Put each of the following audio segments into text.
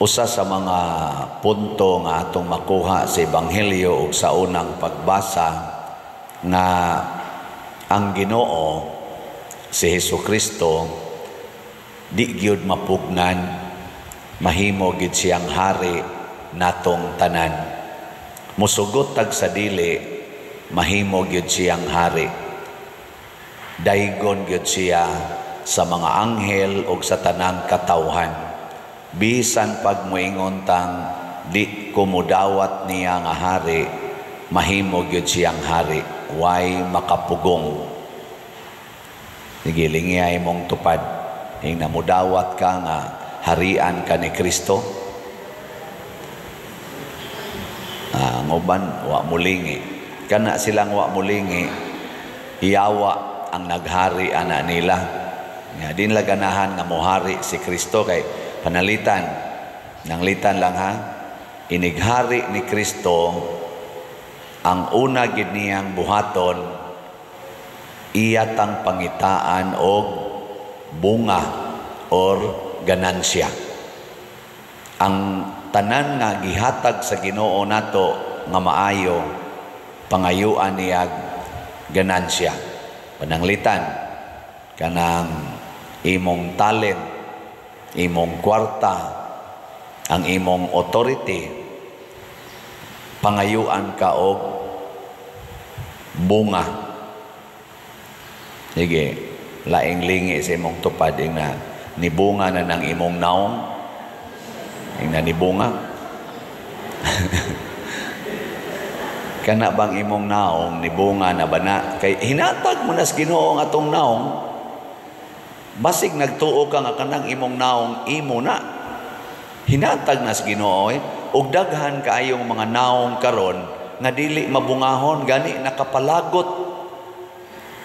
Usa sa mga punto nga atong makuha sa Ebanghelyo ug sa unang pagbasa nga ang Ginoo si Hesukristo di gyud mapugnan, mahimo gyud siyang hari natong tanan. Musugot tag sa dili, mahimo gyud siyang hari. Daygon gyud siya sa mga anghel ug sa tanang katawhan. Bisan pag moingon tang di ko mudawat niya nga hari, mahimo gyud siyang hari, way makapugong. Sige, lingiyay mong tupad. Hing namudawat ka nga harian ka ni Kristo. Nguban, wa mulingi. Kana silang wa mulingi, hiyawa ang naghari ana nila. Nga din laganahan nga mohari si Kristo kay panalitan, nanglitan lang ha, inighari ni Kristo ang una gid niyang buhaton, iyatang pangitaan og bunga or ganansya. Ang tanan nga gihatag sa Ginoo nato nga maayo, pangayuan niya ganansya. Pananglitan, kanang imong talent, imong kwarta, ang imong authority, pangayuan ka og bunga. Sige, laing lingi sa imong tupad na nibunga na ng imong naong, na nibunga. Kana bang imong naong nibunga na bana kay hinatag mo na sa Ginoo nga atong naong. Basig nagtuo ka nga kanang imong naong imo na. Hinatag na sa Ginoo ug daghan kaayong mga naong karon nga dili mabungahon gani nakapalagot.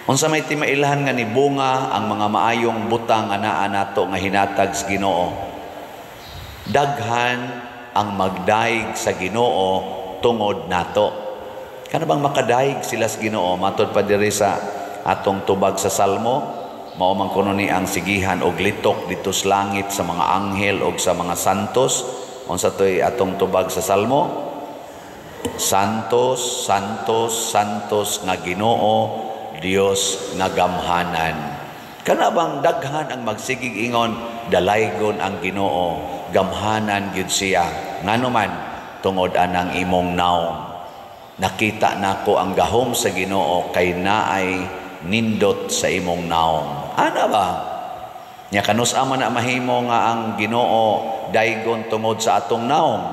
Unsa may timailhan nga ni bunga ang mga maayong butang nga naa nato nga hinatag sa Ginoo. Daghan ang magdaig sa Ginoo tungod nato. Kana bang makadaig sila sa Ginoo matud pa diri sa atong tubag sa Salmo? Mao man kuno ni ang sigihan og litok dito sa langit sa mga anghel og sa mga santos. Unsa toy atong tubag sa Salmo? Santos, santos, santos nga Ginoo, Dios nga gamhanan. Kana bang daghan ang magsigig ingon, dalaygon ang Ginoo, gamhanan gyud siya. Ngano man tungod anang imong naong. Nakita nako ang gahom sa Ginoo kay naay nindot sa imong naong. Ana ba? Nya kanus-a man na mahimo nga ang Ginoo daygon tungod sa atong naong.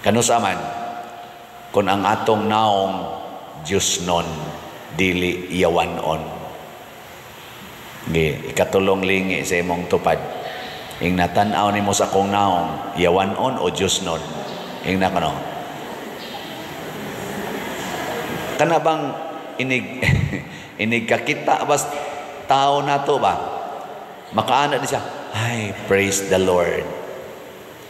Kanus-a man kun ang atong naong Diosnon dili yawanon. Gi ikatulong lingi sa imong tupad. Ing natan-aw nimo sa akong naong yawanon o Diosnon. Ing nakano? Kana bang inig kakita bas tao na to ba? Makaana di siya, ay, praise the Lord.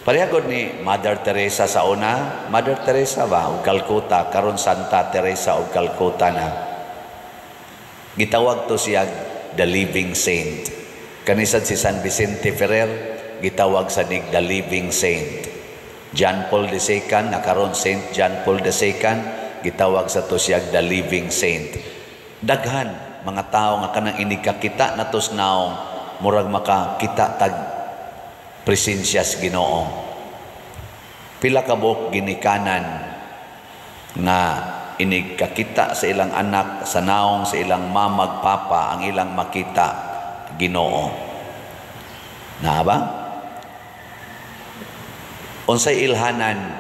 Parehagod ni Mother Teresa sa una, Mother Teresa ba, o Calcutta, karon Santa Teresa o Calcutta na. Gitawag to siya the living saint. Kanisan si San Vicente Ferrer, gitawag sa nig the living saint. John Paul II, na karon Saint John Paul II, gitawag sa to siya the living saint. Daghan mga tao nga kanang inikakita natos naong murag makakita tag presensya sa Ginoo. Pila ka buok ginikanan nga inikakita sa ilang anak sa naong sa ilang mamag papa ang ilang makita Ginoo. Na ba? Unsay ilhanan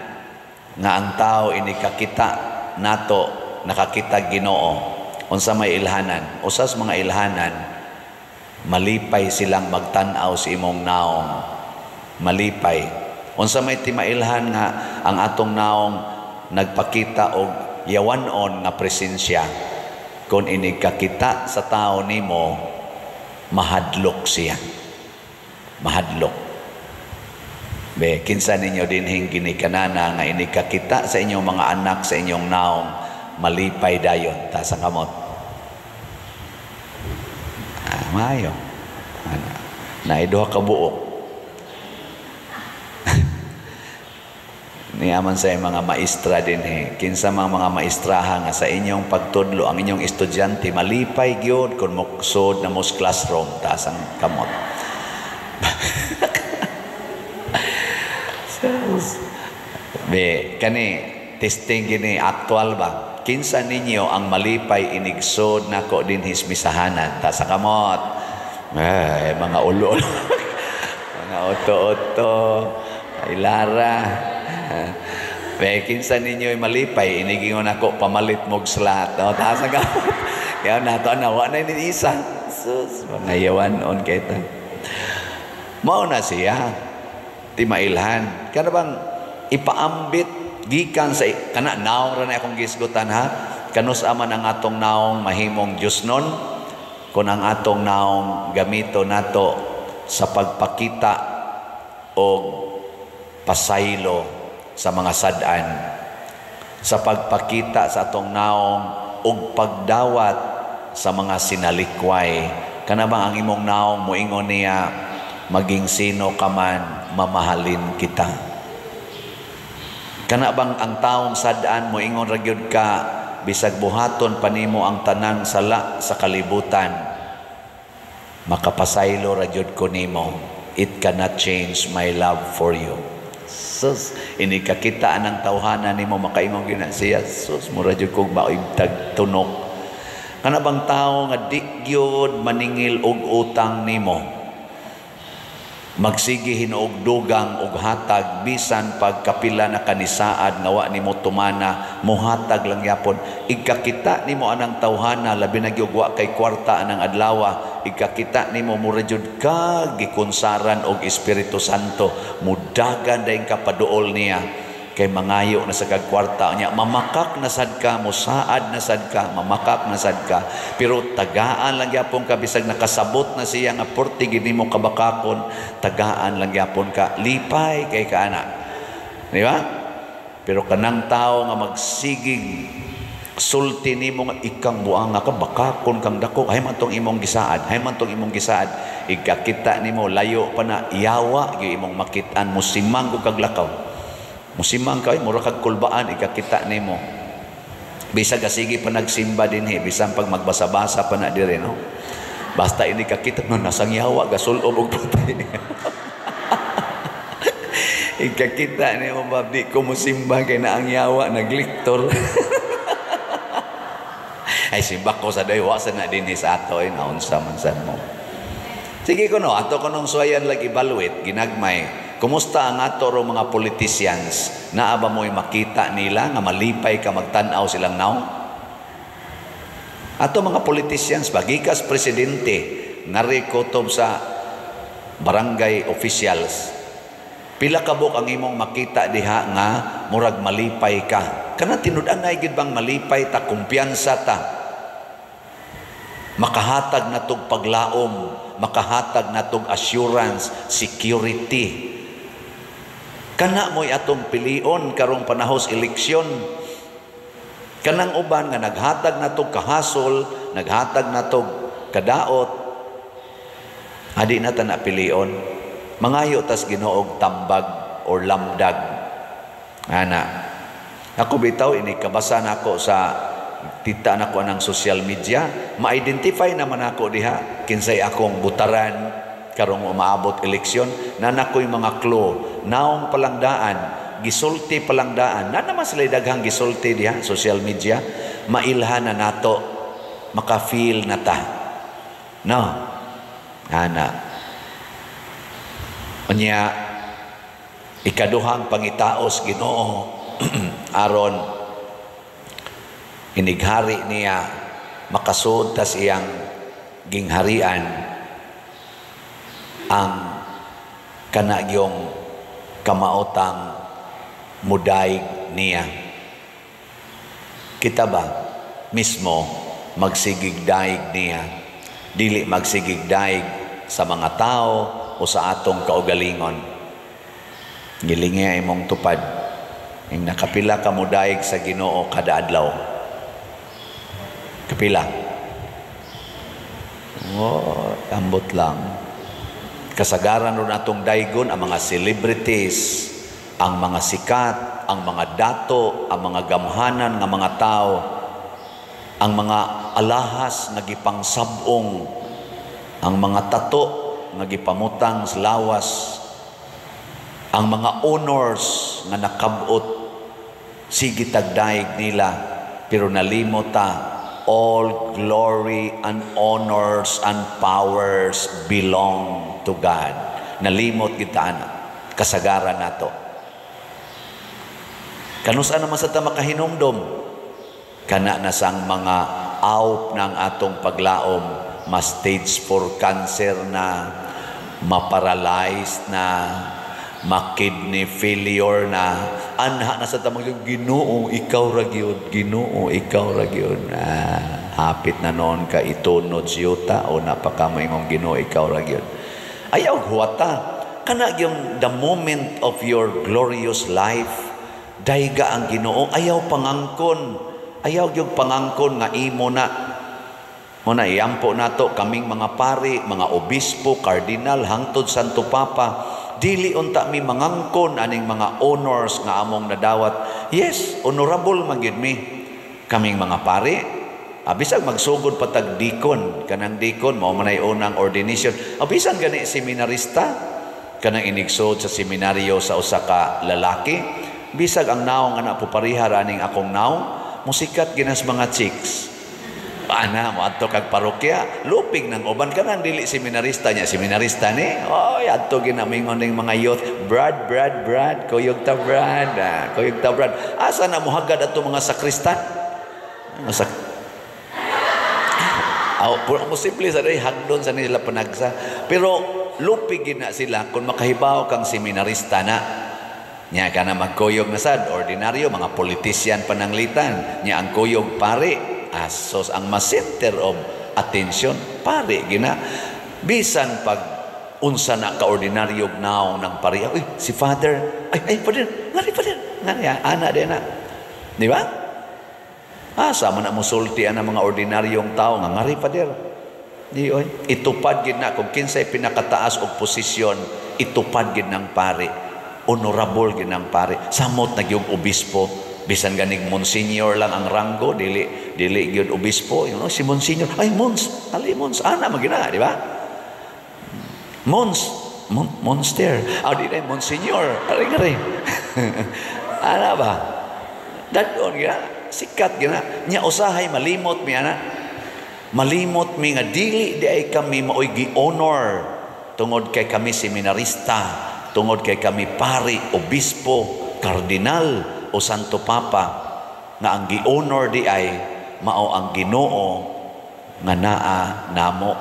nga ang tao inikakita nato nakakita Ginoo? Unsa may ilhanan? Usas mga ilhanan, malipay silang magtan-aw sa imong naong. Malipay. Unsa may timailhan nga ang atong naong nagpakita og yawanon nga presensya. Kung inikakita sa tao nimo, mahadlok siya. Mahadlok. Be, kinsa ninyo dinhing ginikanana nga inikakita sa inyong mga anak sa inyong naong, malipay dayon ta sa kamot. Maayo. Naiduha ka buok. Niyaman sa mga maestra din kinsa mga maestrahan nga sa inyong pagtudlo ang inyong estudyante malipay gyud kun moksod na mo sa classroom taas ang kamot. Be kani testing gini aktual ba? Kinsa ninyo ang malipay inigsod nako din hismisahanan taas ang kamot. Ay mga ulo. Mga oto-oto. Ay Lara. Kinsa ninyo malipay inigingon ako pamalit mog slat no taas nga kaya nato nawa na ni isa sus mga yawanon kay ta mao na siya ti mailhan kana bang ipaambit gikan sa kana naong ra na akong gisgutan ha kanus aman ang atong naong mahimong Diosnon kun ang atong naong gamito nato sa pagpakita o pasaylo sa mga sad-an sa pagpakita sa atong naong ug pagdawat sa mga sinalikway kana ba ang imong naong moingon niya maging sino ka man mamahalin kita kana bang ang taong sad-an moingon ra gyud ka bisag buhaton panimo ang tanan sala sa kalibutan makapasaylo ra gyud ko nimo it cannot change my love for you. Sus, ini kakitaan ng tawhanan nimo makaimong ginasiya. Sus, mura jud kog maibtag tunok. Kana bang tao nga di gyud maningil og utang nimo. Magsige hinuog dugang og hatag bisan pagkapila na kanisaad nga wa nimo tumana mohatag lang yapon igkakita nimo anang tawhana labi na gyud wa kay kwarta anang adlaw igkakita nimo mura jud ka gikunsaran og Espiritu Santo mudagan dayon ka paduol niya kay mangayo na sa kagkwarta niya mamakak na sad ka mosaad na sad ka mamakak na sad ka pero tagaan lang gyapon ka bisag nakasabot na siya nga porti gid nimo kabakakon tagaan lang gyapon ka lipay kay kaana di ba pero kanang tao nga magsigig sulti nimo nga ikang buang nga kabakakon kang dako hay man tong imong gisaad hay man tong imong gisaad igkakita nimo layo pa na yawa gyud imong makit-an musimang ug kaglakaw musimang kay mura kag kulbaan ikakita nimo bisag sige pa nagsimba dinhi bisan pag magbasa-basa pa na dire no basta ini kakita no nasang yawa gasulob og patay ikakita nimo babdi ko musimba kay na ang yawa nagliktor ay simba ko sa daywa sa na dinhi sa ato ay naunsa man sad mo sige kuno ato kunong suayan lag evaluate ginagmay. Kumusta ang ato ro mga politicians? Naa ba mo'y makita nila nga malipay ka magtanaw silang naong? Ato mga politicians, bagikas presidente, narikotob sa barangay officials. Pila ka buk ang imong makita diha nga murag malipay ka. Kana tinud-an na gid bang malipay ta, kumpiyansa ta. Makahatag na tog paglaom, makahatag na tog assurance, security. Kana mo'y atong pilion karong panahos eleksyon. Kanang uban nga naghatag na tog kahasol, naghatag na tog kadaot. Adi na ta na pilion. Mangayo tas Ginoo tambag or lamdag. Ana. Ako bitaw ini kabasa nako sa tita nako ng social media, ma-identify naman ako diha kinsay akong butaran karong umaabot eleksyon na nakoy mga clue naong palangdaan gisulti palangdaan na naman sila daghang gisulti diha social media mailhan na nato maka-feel na ta no ana unya ikaduhang pangitaos Ginoo aron inighari niya makasud ta siyang gingharian ang kanagyong kamaotang mudaig niya. Kita ba mismo magsigigdaig niya, dili magsigigdaig sa mga tao o sa atong kaugalingon. Gilingi imong tupad, yung nakapila ka mudaig sa Ginoo kada adlaw. Kapila? Oh, ambot lang. Kasagaran ron atong daygon ang mga celebrities, ang mga sikat, ang mga dato, ang mga gamhanan nga mga tao, ang mga alahas nga gipangsabong, ang mga tato nga gipamutang sa lawas, ang mga honors nga nakabot, sige tagdaig nila, pero nalimot ta, all glory and honors and powers belong to God. Nalimot kita na, kasagaran nato. Kanusa naman sa ta makahinumdom? Kana na sang mga out ng atong paglaom, ma-stage 4 cancer na, ma-paralyzed na, ma-kidney failure na, anha na sa tamang Ginoo, ikaw ra gyud, Ginoo, ikaw ra gyud. Hapit na noon ka itunod siyuta o napakamayong Ginoo, ikaw ra gyud. Ayaw huwata, kana yung the moment of your glorious life, dayga ang Ginoo, ayaw pangangkon, ayaw yung pangangkon nga imo na. Muna iyampo nato kaming mga pari, mga obispo, kardinal, hangtod Santo Papa, dili unta mi mangangkon aning mga honors nga among nadawat. Yes, honorable magyud mi kaming mga pari. Bisag magsugod patag dikon, kanang dikon mao man ay unang ordination. Bisan gani seminarista, kanang inigsod sa seminaryo sa usa ka lalaki, bisag ang naong ana pupariha raning akong naong, musikat ginas mga chicks. Ana mo adto kag parokya, lupig ng uban ka nang dili seminarista niya, seminarista ni. Oy, adto ginamingon ning mga youth, Brad, kuyog ta Brad, kuyog ta Brad. Asa na mo hagad adto mga sakristan? Puro mo simple sa day hagdon sa nila panagsa. Pero lupig gina sila kung makahibaw kang seminarista na. Nya ka na magkuyog na sad, ordinaryo, mga politician pananglitan. Nya ang kuyog pare, asos ang ma-center of attention, pare gina. Bisan pag unsa na ka-ordinaryog naong ng pariya, uy, si Father, ay, Father, ngari, ana din na. Di ba? Sama na musulti ang mga ordinaryong tao, nga ngari, Father. Di, oy, itupad gid na, kung kinsay pinakataas og posisyon, itupad gid ng pare, honorable gid ng pare. Samot na yung obispo, bisan ganig monsignor lang ang ranggo, dili gyud obispo, si monsignor, ay mons, ana magina, di ba? Monster, di na monsignor, ari ana ba? Dadon gina, sikat gina, nya usahay malimot mi ana, malimot mi nga dili di ay kami maoy gi-honor tungod kay kami seminarista, tungod kay kami pari, obispo, kardinal o Santo Papa, nga ang gi-honor di ay mao ang Ginoo nga naa namo,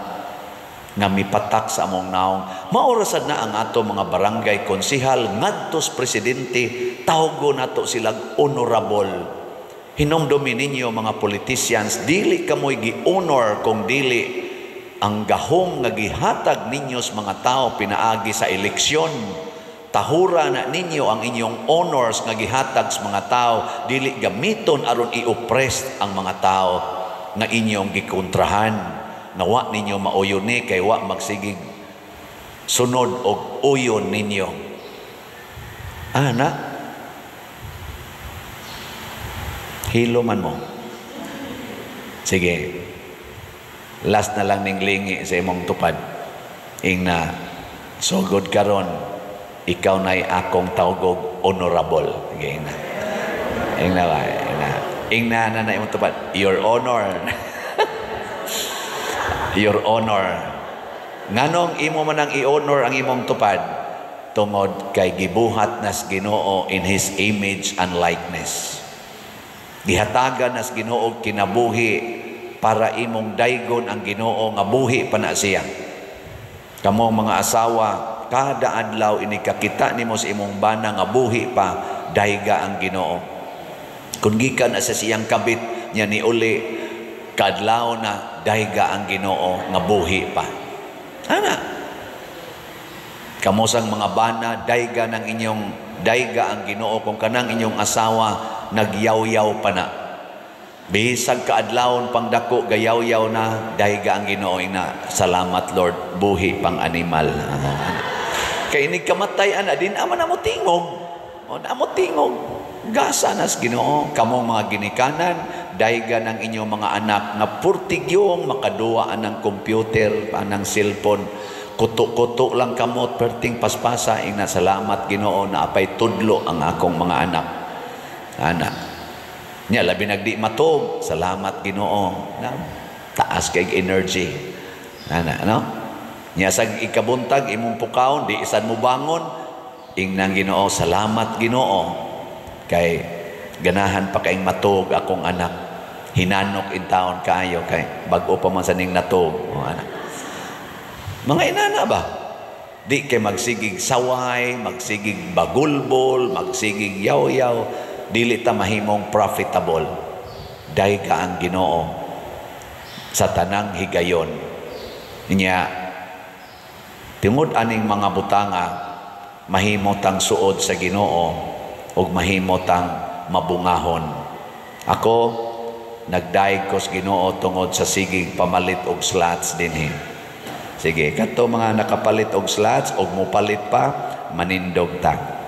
nga mipatak sa among naong. Maorasad na ang ato mga barangay konsihal ngadtos presidente, tawgo nato silang honorable. Hinumdumi ninyo mga politicians, dili kamoy gi-honor kung dili ang gahom nga gihatag ninyo sa mga tao pinaagi sa eleksyon. Tahura na ninyo ang inyong honors nga gihatag sa mga tao, dili gamiton aron i-oppress ang mga tao nga inyong gikontrahan, na wa ninyo mauyon ni kay wa magsigig sunod og uyon ninyo. Ana, hilo man mo. Sige, last na lang ning lingi sa imong tupad. Ing na sugod karon, ikaw na'y akong tawgog honorable. Ing na imong tupad, your honor. Your honor. Nganong imo man ang i-honor ang imong tupad? Tungod kay gibuhat nas Ginoo in His image and likeness. Gihatagan nas Ginoo kinabuhi para imong daygon ang Ginoo nga buhi pa na siya. Kamong mga asawa, kada adlaw ini kakita nimo sa imong bana nga buhi pa, dayga ang Ginoo. Kung gikan na sa siyang kabit niya ni uli, kadlaw na dayga ang Ginoo nga buhi pa. Ana, kamusang mga bana, dayga ng inyong dayga ang Ginoo kung kanang inyong asawa nagyaw-yaw pa na. Bisag kaadlawon pang dako gayaw-yaw na, dayga ang Ginoo na. Salamat Lord, buhi pang animal. Kay inig kamatay ana din ama na mo tingog. O na mo tingog. Gasa nas Ginoo, kamong mga ginikanan, dayga ng inyong mga anak nga purtigyong makaduwa anang computer, anang cellphone, kuto-kuto lang kamot perting paspasa ing salamat Ginoo na apay tudlo ang akong mga anak. Ana. Nya labi nagdi matog, salamat Ginoo. Na taas kay energy. Ana, no? Nya sa ikabuntag imong pukaon di isan mo bangon, ing nang Ginoo, salamat Ginoo. Kay ganahan pa kaing matog akong anak. Hinanok in taon kaayo kay bag-o pa man sa ning natog. O, anak. Mga inana ba? Di kay magsigig saway, magsigig bagulbol, magsigig yaw-yaw, dili ta mahimong profitable. Dayga ang Ginoo sa tanang higayon. Niya tungod aning mga butanga mahimotang suod sa Ginoo ug mahimotang mabungahon. Ako nagdaig ko sa Ginoo tungod sa sigig pamalit og slots dinhi. Sige, kadto mga nakapalit og slots og mopalit pa, manindog ta.